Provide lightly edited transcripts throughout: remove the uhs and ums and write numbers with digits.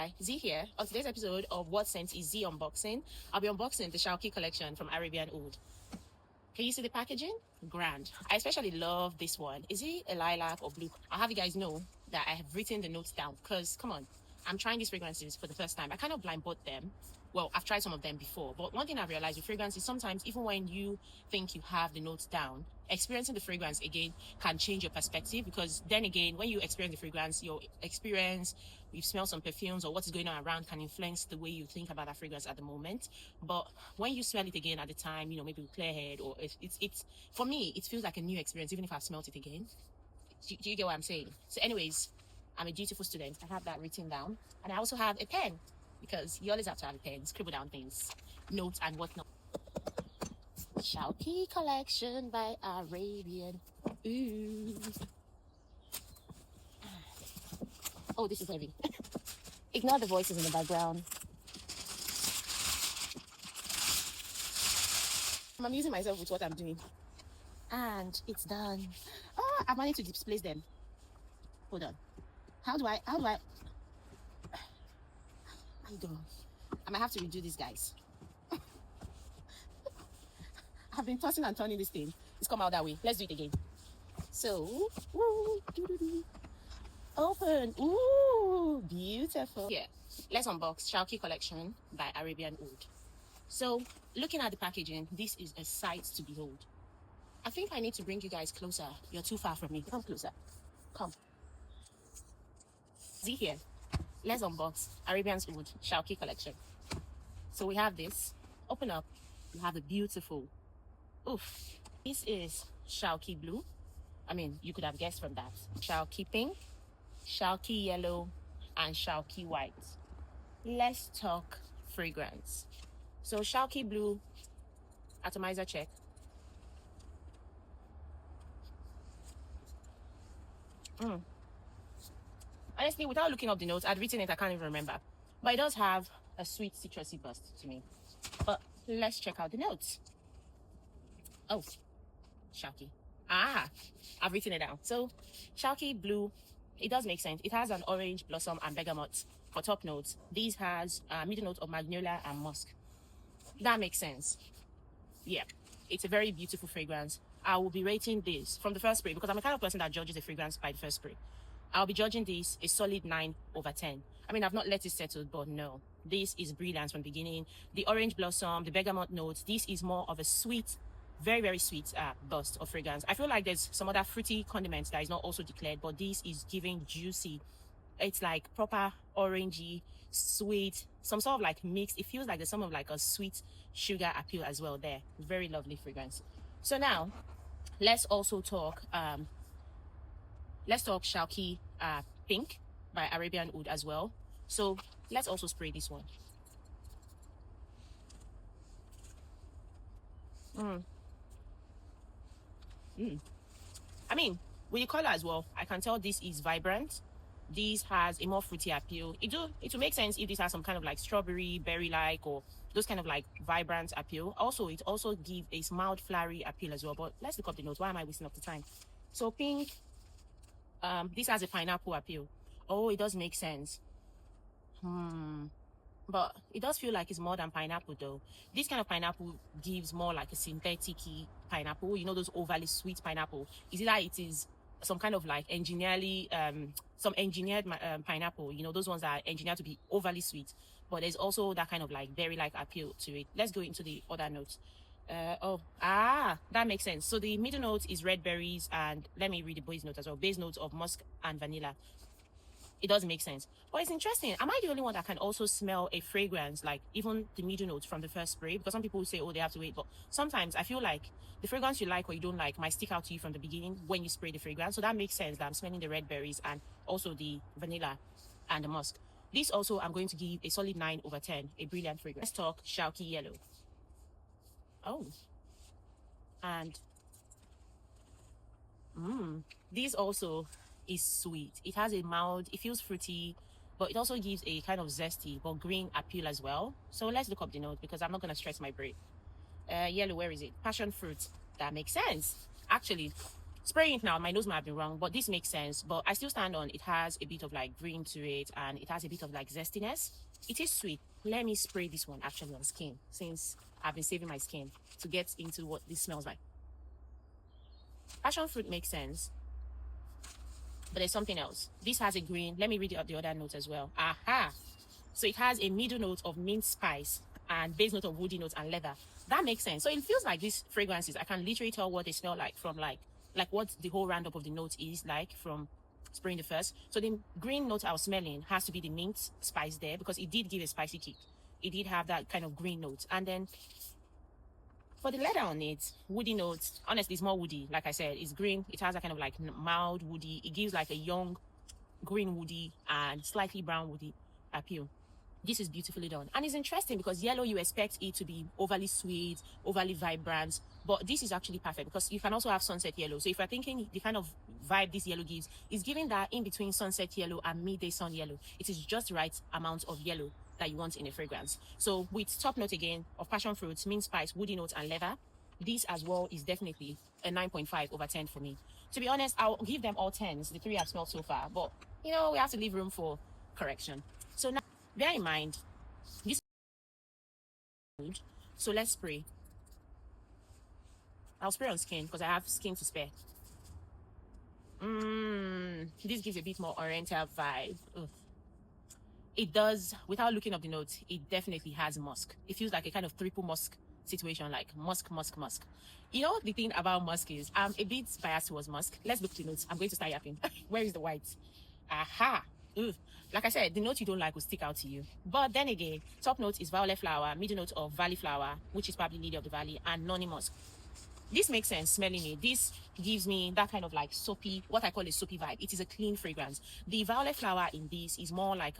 Hi, Z here. On today's episode of What Scent is Z Unboxing, I'll be unboxing the Shalki collection from Arabian Oud. Can you see the packaging? Grand. I especially love this one. Is it a lilac or blue? I'll have you guys know that I have written the notes down because, come on, I'm trying these fragrances for the first time. I kind of blind bought them. Well, I've tried some of them before, but one thing I've realized with fragrances, sometimes even when you think you have the notes down, experiencing the fragrance again can change your perspective, because then again, when you experience the fragrance, your experience, you smell some perfumes or what's going on around can influence the way you think about that fragrance at the moment. But when you smell it again at the time, maybe with clear head, or it's for me, it feels like a new experience, even if I've smelled it again. Do you get what I'm saying? So anyways, I'm a dutiful student. I have that written down. And I also have a pen, because you always have to have a pen, scribble down things, notes and whatnot. Shalki collection by Arabian. Ooh. Oh, this is heavy. Ignore the voices in the background. I'm amusing myself with what I'm doing. And it's done. Oh, I've managed to displace them. Hold on. How do I my God, I might have to redo this, guys. I've been tossing and turning this thing. It's come out that way. Let's do it again. So, ooh, open. Ooh, beautiful. Yeah, let's unbox Shalki collection by Arabian Oud. So, looking at the packaging, this is a sight to behold. I think I need to bring you guys closer. You're too far from me. Come closer. Come. See here. Let's unbox Arabian's Oud Shalki collection. So we have this. Open up. You have the beautiful. Oof. This is Shalki blue. I mean, you could have guessed from that. Shalki pink, Shalki yellow, and Shalki white. Let's talk fragrance. So Shalki blue, atomizer check. Honestly, without looking up the notes, I'd written it, I can't even remember. But it does have a sweet citrusy burst to me. But let's check out the notes. Oh, Shalki. I've written it down. So, Shalki blue, it does make sense. It has an orange, blossom, and bergamot for top notes. These has a middle note of magnolia and musk. That makes sense. Yeah, it's a very beautiful fragrance. I will be rating this from the first spray, because I'm the kind of person that judges a fragrance by the first spray. I'll be judging this a solid 9/10. I mean, I've not let it settle, but no, this is brilliant from the beginning. The orange blossom, the bergamot notes, this is more of a sweet, very, very sweet burst of fragrance. I feel like there's some other fruity condiments that is not also declared, but this is giving juicy. It's like proper orangey, sweet, some sort of like mix. It feels like there's some of like a sweet sugar appeal as well there. Very lovely fragrance. So now, let's also talk Shalki pink by Arabian Oud as well. So let's also spray this one. I mean, with the color as well, I can tell this is vibrant. This has a more fruity appeal. It will make sense if this has some kind of like strawberry, berry-like, or those kind of like vibrant appeal. Also, it also gives a mild flowery appeal as well. But let's look up the notes. Why am I wasting up the time? So pink, this has a pineapple appeal. Oh, it does make sense. But it does feel like it's more than pineapple though. This kind of pineapple gives more like a synthetic-y pineapple. You know, those overly sweet pineapple. Is it that it is some kind of like some engineered pineapple? You know, those ones that are engineered to be overly sweet. But there's also that kind of like berry-like appeal to it. Let's go into the other notes. That makes sense. So the middle note is red berries, and let me read the base note as well. Base notes of musk and vanilla. It does make sense. But it's interesting. Am I the only one that can also smell a fragrance, like even the middle notes from the first spray? Because some people say, oh, they have to wait. But sometimes I feel like the fragrance you like or you don't like might stick out to you from the beginning when you spray the fragrance. So that makes sense that I'm smelling the red berries and also the vanilla and the musk. This also, I'm going to give a solid 9/10. A brilliant fragrance. Let's talk Shalki yellow. Oh. And this also is sweet. It has a mild, it feels fruity, but it also gives a kind of zesty but green appeal as well. So let's look up the note, because I'm not going to stress my brain. Yellow, where is it? Passion fruit. That makes sense. Actually, Spraying it now, my nose might have been wrong, but this makes sense. But I still stand on it has a bit of like green to it, and it has a bit of like zestiness. It is sweet. Let me spray this one actually on skin, since I've been saving my skin to get into what this smells like. Passion fruit makes sense, but there's something else. This has a green. Let me read the other notes as well. Aha! So it has a middle note of mint spice and base note of woody notes and leather. That makes sense. So it feels like these fragrances, I can literally tell what they smell like from like what the whole roundup of the note is like from spraying the first. So the green note I was smelling has to be the mint spice there, because it did give a spicy kick. It did have that kind of green note. And then for the leather on it, woody notes, honestly, it's more woody. Like I said, it's green. It has a kind of like mild woody. It gives like a young green woody and slightly brown woody appeal. This is beautifully done, and it's interesting because yellow, you expect it to be overly sweet, overly vibrant, but this is actually perfect because you can also have sunset yellow. So if you're thinking the kind of vibe this yellow gives is giving that in between sunset yellow and midday sun yellow, it is just the right amount of yellow that you want in a fragrance. So with top note again of passion fruits, mint spice, woody notes, and leather, this as well is definitely a 9.5/10 for me. To be honest, I'll give them all 10s, the three I've smelled so far, but you know, we have to leave room for correction. So now, bear in mind, this is good. So let's spray. I'll spray on skin because I have skin to spare. This gives a bit more oriental vibe. Ugh. It does, without looking up the notes, it definitely has musk. It feels like a kind of triple musk situation, like musk, musk, musk. You know, the thing about musk is I'm a bit biased towards musk. Let's look at the notes. I'm going to start yapping. Where is the white? Aha. Ugh. Like I said, the note you don't like will stick out to you. But then again, top note is violet flower, middle note of valley flower, which is probably lily of the valley, and noni musk. This makes sense smelling it. This gives me that kind of like soapy, what I call a soapy vibe. It is a clean fragrance. The violet flower in this is more like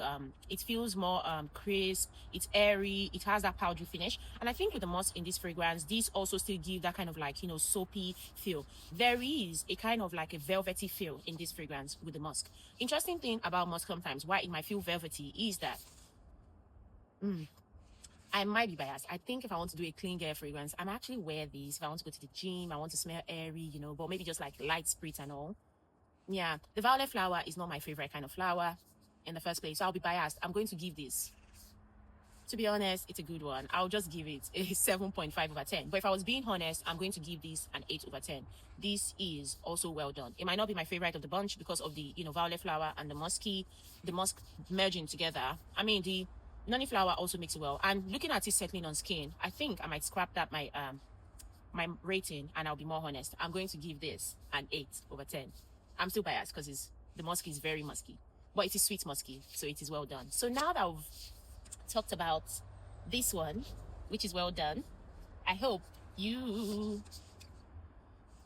it feels more crisp, it's airy, it has that powdery finish. And I think with the musk in this fragrance, this also still gives that kind of like, you know, soapy feel. There is a kind of like a velvety feel in this fragrance with the musk. Interesting thing about musk sometimes, why it might feel velvety, is that I might be biased. I think if I want to do a clean girl fragrance, I'm actually wear these. If I want to go to the gym, I want to smell airy, you know, but maybe just like light spritz and all. Yeah, the violet flower is not my favorite kind of flower in the first place. So I'll be biased. I'm going to give this. To be honest, it's a good one. I'll just give it a 7.5/10. But if I was being honest, I'm going to give this an 8/10. This is also well done. It might not be my favorite of the bunch because of the, you know, violet flower and the musk merging together. I mean, the noni flower also makes it well. And looking at it settling on skin, I think I might scrap that my rating, and I'll be more honest. I'm going to give this an 8/10. I'm still biased because the musk is very musky, but it is sweet musky, so it is well done. So now that I've talked about this one, which is well done, I hope you.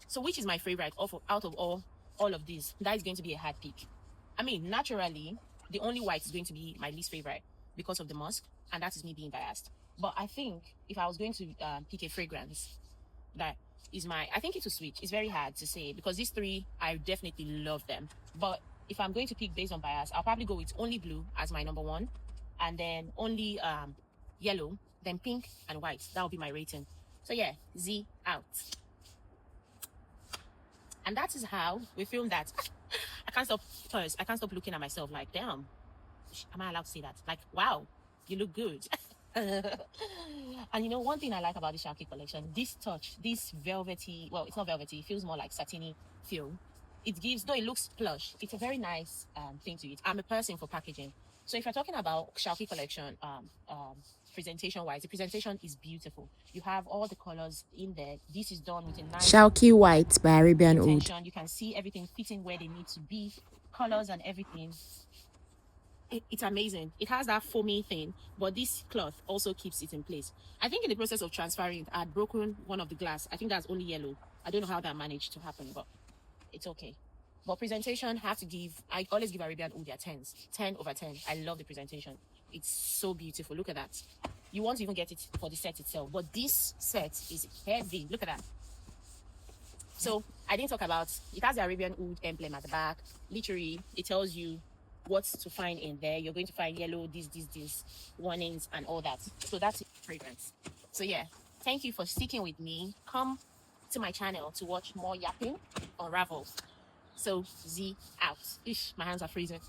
So which is my favorite out of all of these? That is going to be a hard pick. I mean, naturally, the only white is going to be my least favorite because of the musk, and that is me being biased. But I think if I was going to pick a fragrance that is I think it's too sweet. It's very hard to say because these three, I definitely love them. But if I'm going to pick based on bias, I'll probably go with only blue as my number one, and then only yellow, then pink and white. That will be my rating. So yeah, Z out. And that is how we filmed that. I can't stop looking at myself like, damn, am I allowed to say that? Like, wow, you look good. And you know, one thing I like about the Shalki collection, this touch, this velvety, well, it's not velvety, it feels more like satiny feel. It gives, though it looks plush, it's a very nice thing to it. I'm a person for packaging. So if you're talking about Shalki collection, presentation wise, the presentation is beautiful. You have all the colors in there. This is done with a nice Shalki White by Arabian Oud. You can see everything fitting where they need to be, colors and everything. It's amazing. It has that foamy thing, but this cloth also keeps it in place. I think in the process of transferring it, I had broken one of the glass. I think that's only yellow. I don't know how that managed to happen, but it's okay. But presentation, I always give Arabian Oud their 10s. 10/10. I love the presentation. It's so beautiful. Look at that. You won't even get it for the set itself, but this set is heavy. Look at that. So I didn't talk about, it has the Arabian Oud emblem at the back. Literally, it tells you what to find in there. You're going to find yellow, this, warnings and all that. So that's fragrance. So yeah, thank you for sticking with me. Come to my channel to watch more yapping unravel. So Z out. Ish, my hands are freezing.